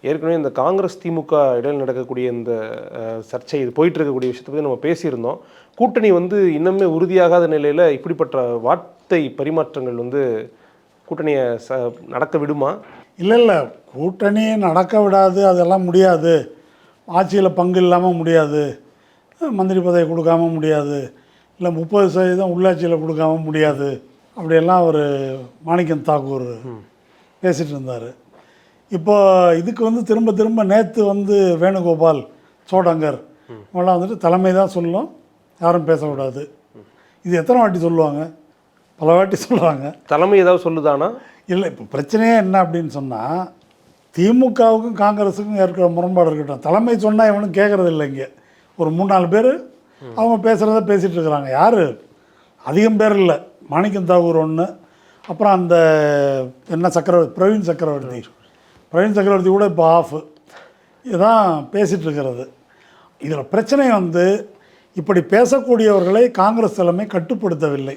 ஏற்கனவே இந்த காங்கிரஸ் திமுக இடையில் நடக்கக்கூடிய இந்த சர்ச்சை இது போயிட்டு இருக்கக்கூடிய விஷயத்தை பற்றி நம்ம பேசியிருந்தோம். கூட்டணி இன்னுமே உறுதியாகாத நிலையில் இப்படிப்பட்ட வார்த்தை பரிமாற்றங்கள் கூட்டணியை நடக்க விடுமா? இல்லை, கூட்டணியை நடக்க விடாது, அதெல்லாம் முடியாது. ஆட்சியில் பங்கு இல்லாமல் முடியாது, மந்திரி பதவி கொடுக்காம முடியாது, இல்லை 30% உள்ளாட்சியில் கொடுக்காம முடியாது, அப்படியெல்லாம் ஒரு மாணிக்கம் தாக்கூர் பேசிகிட்டு இருந்தார். இப்போ இதுக்கு திரும்ப திரும்ப நேற்று வேணுகோபால், சோடங்கர் இவங்களாம் தலைமை தான் சொல்லணும், யாரும் பேசக்கூடாது. இது எத்தனை வாட்டி சொல்லுவாங்க? பல வாட்டி சொல்கிறாங்க. தலைமை ஏதாவது சொல்லுதானா? இல்லை, இப்போ பிரச்சனையே என்ன அப்படின்னு சொன்னால், திமுகவுக்கும் காங்கிரஸுக்கும் இருக்கிற முரண்பாடு இருக்கட்டும், தலைமை சொன்னால் இவனும் கேட்குறது இல்லை. இங்கே ஒரு 3-4 பேர் அவங்க பேசுகிறத பேசிகிட்டு இருக்கிறாங்க. யார்? அதிகம் பேர் இல்லை. மாணிக்கம் தாக்கூர் ஒன்று, அப்புறம் அந்த என்ன பிரவீன் சக்கரவர்த்தி கூட இப்போ ஆஃப். இதுதான் பேசிகிட்டு இருக்கிறது. இதில் பிரச்சனை இப்படி பேசக்கூடியவர்களை காங்கிரஸ் தலைமை கட்டுப்படுத்தவில்லை.